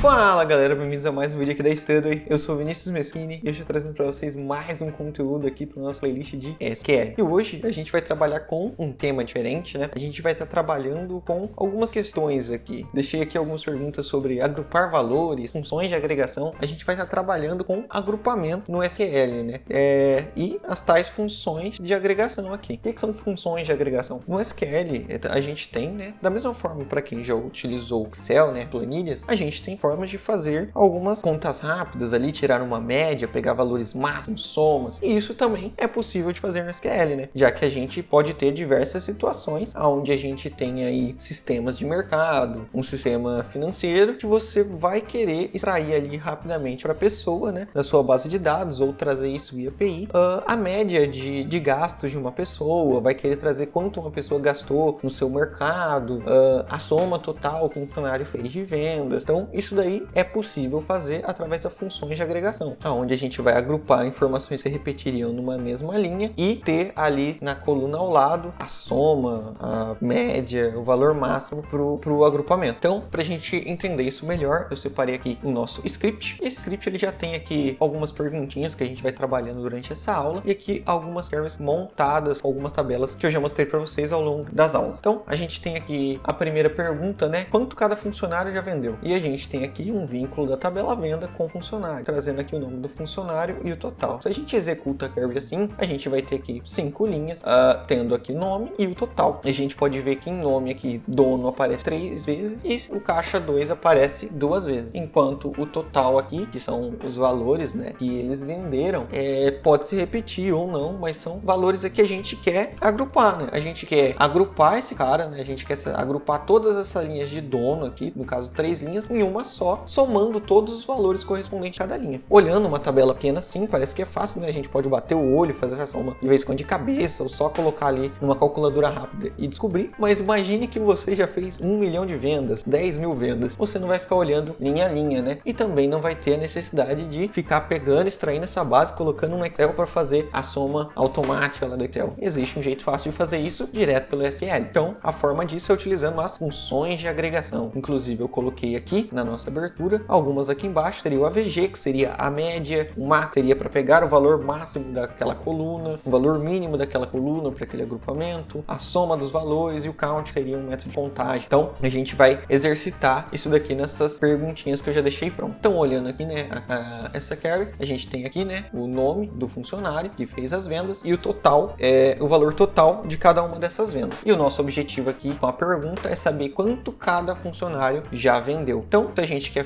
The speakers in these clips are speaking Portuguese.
Fala galera, bem-vindos a mais um vídeo aqui da Studway. Eu sou o Vinícius Meschini e eu estou trazendo para vocês mais um conteúdo aqui para nossa playlist de SQL. E hoje a gente vai trabalhar com um tema diferente, né? A gente vai estar trabalhando com algumas questões aqui. Deixei aqui algumas perguntas sobre agrupar valores, funções de agregação. A gente vai estar trabalhando com agrupamento no SQL, né? E as tais funções de agregação aqui. O que são funções de agregação? No SQL a gente tem, né? Da mesma forma para quem já utilizou o Excel, né? Planilhas, a gente tem formas de fazer algumas contas rápidas ali, tirar uma média, pegar valores máximos, somas, e isso também é possível de fazer no SQL, né? Já que a gente pode ter diversas situações onde a gente tem aí sistemas de mercado, um sistema financeiro que você vai querer extrair ali rapidamente para a pessoa, né? Da sua base de dados ou trazer isso via API, a média de gastos de uma pessoa, vai querer trazer quanto uma pessoa gastou no seu mercado, a soma total que o funcionário fez de vendas. Então, isso daí é possível fazer através das funções de agregação, onde a gente vai agrupar informações que se repetiriam numa mesma linha e ter ali na coluna ao lado a soma, a média, o valor máximo para o agrupamento. Então, para a gente entender isso melhor, eu separei aqui o nosso script. Esse script ele já tem aqui algumas perguntinhas que a gente vai trabalhando durante essa aula e aqui algumas queries montadas com algumas tabelas que eu já mostrei para vocês ao longo das aulas. Então, a gente tem aqui a primeira pergunta, né? Quanto cada funcionário já vendeu? E a gente tem aqui um vínculo da tabela venda com o funcionário, trazendo aqui o nome do funcionário e o total. Se a gente executa a query assim, a gente vai ter aqui 5 linhas, tendo aqui nome e o total. A gente pode ver que em nome aqui, dono aparece 3 vezes e o caixa 2 aparece 2 vezes. Enquanto o total aqui, que são os valores, né, que eles venderam, pode se repetir ou não, mas são valores aqui que a gente quer agrupar, né? A gente quer agrupar esse cara, né? A gente quer agrupar todas essas linhas de dono aqui, no caso 3 linhas, em uma só, somando todos os valores correspondentes a cada linha. Olhando uma tabela pequena assim, parece que é fácil, né? A gente pode bater o olho, fazer essa soma de vez em quando de cabeça, ou só colocar ali numa calculadora rápida e descobrir. Mas imagine que você já fez 1 milhão de vendas, 10 mil vendas. Você não vai ficar olhando linha a linha, né? E também não vai ter a necessidade de ficar pegando, extraindo essa base, colocando no Excel para fazer a soma automática lá do Excel. Existe um jeito fácil de fazer isso direto pelo SQL. Então, a forma disso é utilizando as funções de agregação. Inclusive, eu coloquei aqui na nossa abertura, algumas aqui embaixo seria o AVG, que seria a média, o max seria para pegar o valor máximo daquela coluna, o valor mínimo daquela coluna para aquele agrupamento, a soma dos valores e o count seria um método de contagem. Então, a gente vai exercitar isso daqui nessas perguntinhas que eu já deixei pronto. Então, olhando aqui, né, essa query, a gente tem aqui, né, o nome do funcionário que fez as vendas e o total, o valor total de cada uma dessas vendas. E o nosso objetivo aqui com a pergunta é saber quanto cada funcionário já vendeu. Então, se a gente quer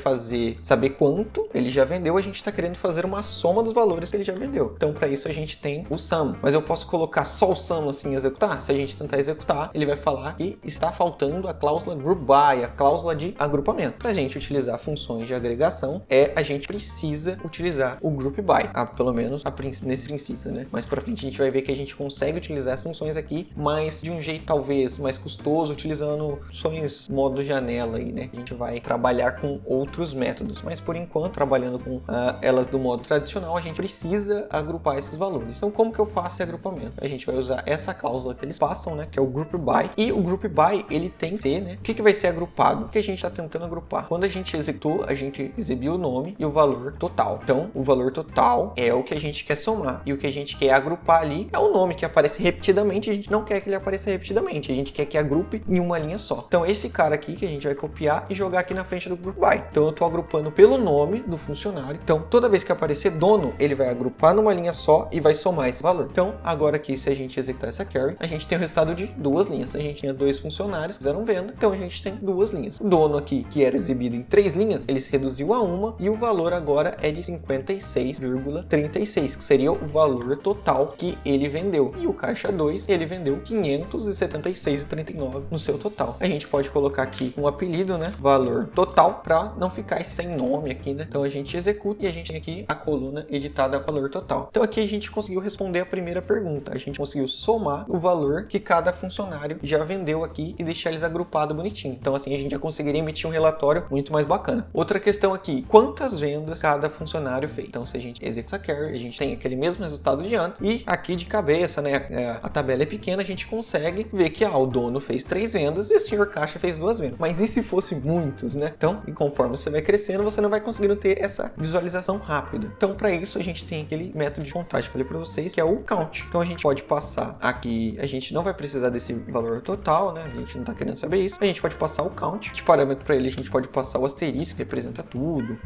saber quanto ele já vendeu, a gente está querendo fazer uma soma dos valores que ele já vendeu. Então, para isso a gente tem o sum. Mas eu posso colocar só o sum assim, executar? Se a gente tentar executar, ele vai falar que está faltando a cláusula group by, a cláusula de agrupamento. Para a gente utilizar funções de agregação, a gente precisa utilizar o group by, pelo menos nesse princípio, né? Mais para frente a gente vai ver que a gente consegue utilizar as funções aqui, mas de um jeito talvez mais custoso, utilizando funções modo janela aí, né? A gente vai trabalhar com outros métodos, mas por enquanto, trabalhando com elas do modo tradicional, a gente precisa agrupar esses valores. Então, como que eu faço esse agrupamento? A gente vai usar essa cláusula que eles passam, né, que é o group by, e o group by, ele tem que ter, né, o que vai ser agrupado? O que a gente está tentando agrupar? Quando a gente executou, a gente exibiu o nome e o valor total. Então, o valor total é o que a gente quer somar, e o que a gente quer agrupar ali é o nome que aparece repetidamente. A gente não quer que ele apareça repetidamente, a gente quer que agrupe em uma linha só. Então, esse cara aqui que a gente vai copiar e jogar aqui na frente do group by. Então, eu estou agrupando pelo nome do funcionário. Então, toda vez que aparecer dono, ele vai agrupar numa linha só e vai somar esse valor. Então, agora aqui, se a gente executar essa query, a gente tem o resultado de 2 linhas. A gente tinha 2 funcionários que fizeram venda, então a gente tem 2 linhas. O dono aqui, que era exibido em 3 linhas, ele se reduziu a uma e o valor agora é de 56,36, que seria o valor total que ele vendeu. E o caixa 2, ele vendeu 576,39 no seu total. A gente pode colocar aqui um apelido, né? Valor total, para não ficar sem nome aqui, né? Então a gente executa e a gente tem aqui a coluna editada valor total. Então aqui a gente conseguiu responder a primeira pergunta. A gente conseguiu somar o valor que cada funcionário já vendeu aqui e deixar eles agrupados bonitinho. Então assim a gente já conseguiria emitir um relatório muito mais bacana. Outra questão aqui, quantas vendas cada funcionário fez? Então se a gente executa essa query, a gente tem aquele mesmo resultado de antes e aqui de cabeça, né, a tabela é pequena, a gente consegue ver que o dono fez 3 vendas e o senhor caixa fez 2 vendas. Mas e se fosse muitos, né? Então, conforme você vai crescendo, você não vai conseguindo ter essa visualização rápida. Então, para isso, a gente tem aquele método de contagem que eu falei para vocês, que é o count. Então, a gente pode passar aqui, a gente não vai precisar desse valor total, né? A gente não está querendo saber isso. A gente pode passar o count. De parâmetro para ele, a gente pode passar o asterisco, que representa tudo.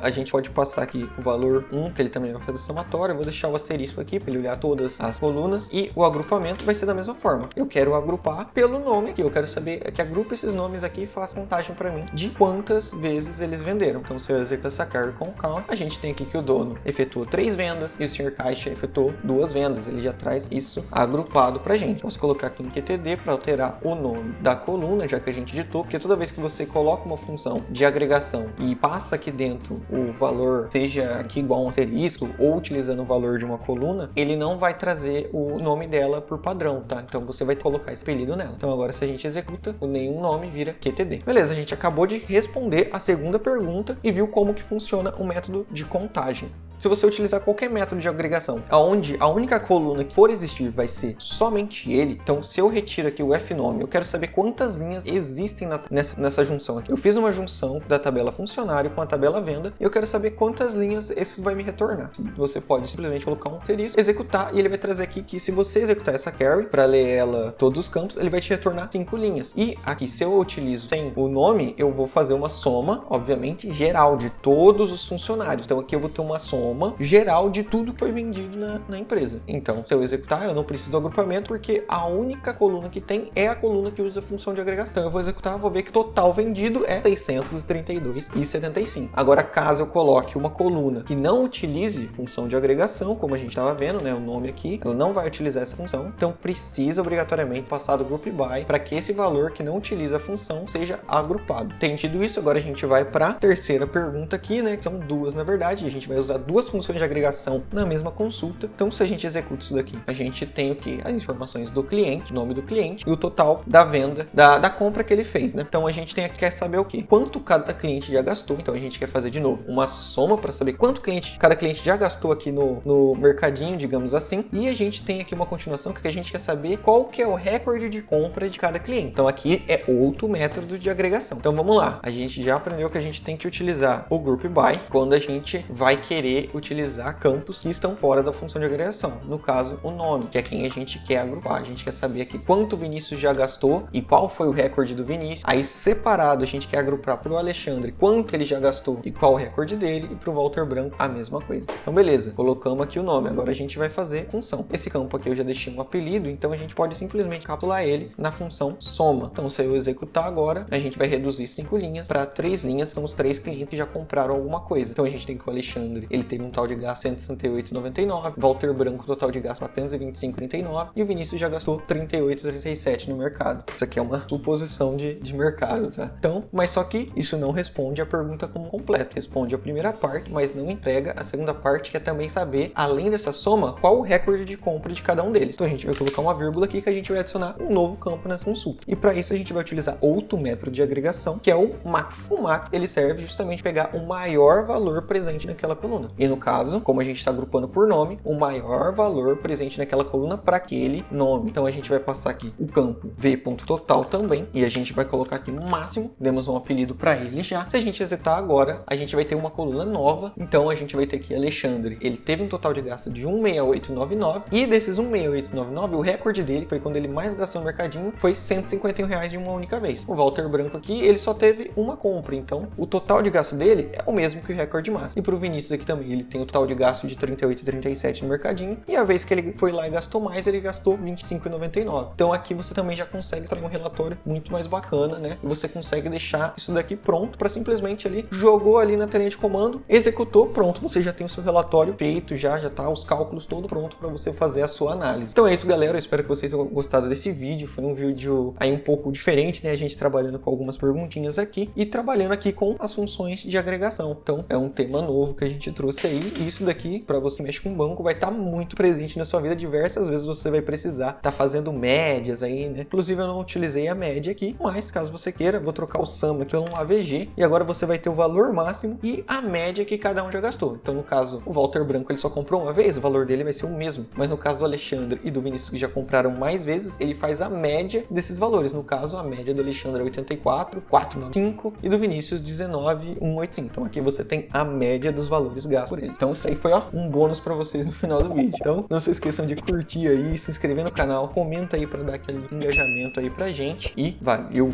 A gente pode passar aqui o valor 1, que ele também vai fazer somatório. Eu vou deixar o asterisco aqui para ele olhar todas as colunas. E o agrupamento vai ser da mesma forma. Eu quero agrupar pelo nome aqui. Eu quero saber que agrupe esses nomes aqui e faça contagem para mim de quantas vezes eles venderam. Então, se eu executar essa carry com o count, a gente tem aqui que o dono efetuou 3 vendas e o senhor caixa efetuou 2 vendas. Ele já traz isso agrupado para a gente. Vamos colocar aqui no QTD para alterar o nome da coluna, já que a gente digitou, porque toda vez que você coloca uma função de agregação e passa aqui dentro o valor, seja aqui igual a um asterisco ou utilizando o valor de uma coluna, ele não vai trazer o nome dela por padrão, tá? Então você vai colocar esse apelido nela. Então agora se a gente executa, o nenhum nome vira QTD. Beleza, a gente acabou de responder a segunda pergunta e viu como que funciona o método de contagem. Se você utilizar qualquer método de agregação, onde a única coluna que for existir vai ser somente ele, então se eu retiro aqui o fnome, eu quero saber quantas linhas existem nessa junção aqui. Eu fiz uma junção da tabela funcionário com a tabela venda e eu quero saber quantas linhas isso vai me retornar. Você pode simplesmente colocar um asterisco, executar e ele vai trazer aqui que se você executar essa carry, para ler ela todos os campos, ele vai te retornar 5 linhas. E aqui, se eu utilizo sem o nome, eu vou fazer uma soma, obviamente, geral de todos os funcionários. Então aqui eu vou ter uma soma geral de tudo que foi vendido na empresa. Então, se eu executar, eu não preciso do agrupamento, porque a única coluna que tem é a coluna que usa a função de agregação. Então, eu vou executar, vou ver que o total vendido é 632,75. Agora, caso eu coloque uma coluna que não utilize função de agregação, como a gente estava vendo, né, o nome aqui, ela não vai utilizar essa função, então precisa obrigatoriamente passar do group by para que esse valor que não utiliza a função seja agrupado. Entendido isso, agora a gente vai para a terceira pergunta aqui, né, que são duas na verdade, a gente vai usar duas funções de agregação na mesma consulta. Então, se a gente executa isso daqui, a gente tem o que? As informações do cliente, nome do cliente e o total da venda, da compra que ele fez, né? Então, a gente quer saber o que? Quanto cada cliente já gastou. Então, a gente quer fazer de novo uma soma para saber quanto cada cliente já gastou aqui no mercadinho, digamos assim. E a gente tem aqui uma continuação que a gente quer saber qual que é o recorde de compra de cada cliente. Então, aqui é outro método de agregação. Então, vamos lá. A gente já aprendeu que a gente tem que utilizar o group by quando a gente vai querer utilizar campos que estão fora da função de agregação. No caso, o nome, que é quem a gente quer agrupar. A gente quer saber aqui quanto o Vinícius já gastou e qual foi o recorde do Vinícius. Aí, separado, a gente quer agrupar para o Alexandre quanto ele já gastou e qual o recorde dele. E para o Walter Branco, a mesma coisa. Então, beleza. Colocamos aqui o nome. Agora, a gente vai fazer função. Esse campo aqui eu já deixei um apelido, então a gente pode simplesmente capturar ele na função soma. Então, se eu executar agora, a gente vai reduzir 5 linhas para 3 linhas. São os 3 clientes que já compraram alguma coisa. Então, a gente tem que o Alexandre, ele teve um total de gasto 168,99, Walter Branco total de gasto 425,39 e o Vinícius já gastou 38,37 no mercado. Isso aqui é uma suposição de mercado, tá? Então, mas só que isso não responde a pergunta como completo. Responde a primeira parte, mas não entrega a segunda parte, que é também saber, além dessa soma, qual o recorde de compra de cada um deles. Então, a gente vai colocar uma vírgula aqui que a gente vai adicionar um novo campo nessa consulta. E para isso, a gente vai utilizar outro método de agregação, que é o max. O max, ele serve justamente para pegar o maior valor presente naquela coluna. E no caso, como a gente está agrupando por nome, o maior valor presente naquela coluna para aquele nome. Então a gente vai passar aqui o campo v.total também e a gente vai colocar aqui no máximo, demos um apelido para ele já. Se a gente executar agora, a gente vai ter uma coluna nova, então a gente vai ter aqui Alexandre, ele teve um total de gasto de 168,99 e desses 168,99, o recorde dele foi quando ele mais gastou no mercadinho, foi R$151 de uma única vez. O Walter Branco aqui, ele só teve uma compra, então o total de gasto dele é o mesmo que o recorde máximo. E para o Vinícius aqui também, ele tem o total de gasto de 38,37 no mercadinho e a vez que ele foi lá e gastou mais, ele gastou 25,99. Então aqui você também já consegue extrair um relatório muito mais bacana, né? E você consegue deixar isso daqui pronto para simplesmente ali, jogou ali na telinha de comando, executou, pronto, você já tem o seu relatório feito, já tá os cálculos todo pronto para você fazer a sua análise. Então é isso, galera, eu espero que vocês tenham gostado desse vídeo, foi um vídeo aí um pouco diferente, né? A gente trabalhando com algumas perguntinhas aqui e trabalhando aqui com as funções de agregação. Então é um tema novo que a gente trouxe aí, isso daqui, para você mexer com banco, vai estar muito presente na sua vida. Diversas vezes você vai precisar estar fazendo médias aí, né? Inclusive eu não utilizei a média aqui, mas caso você queira, vou trocar o sum aqui pelo AVG e agora você vai ter o valor máximo e a média que cada um já gastou. Então no caso, o Walter Branco ele só comprou uma vez, o valor dele vai ser o mesmo. Mas no caso do Alexandre e do Vinícius que já compraram mais vezes, ele faz a média desses valores. No caso, a média do Alexandre é 84,495 e do Vinícius 19,185. Então aqui você tem a média dos valores gastos por eles. Então isso aí foi um bônus para vocês no final do vídeo. Então não se esqueçam de curtir aí, se inscrever no canal, comenta aí para dar aquele engajamento aí pra gente e valeu!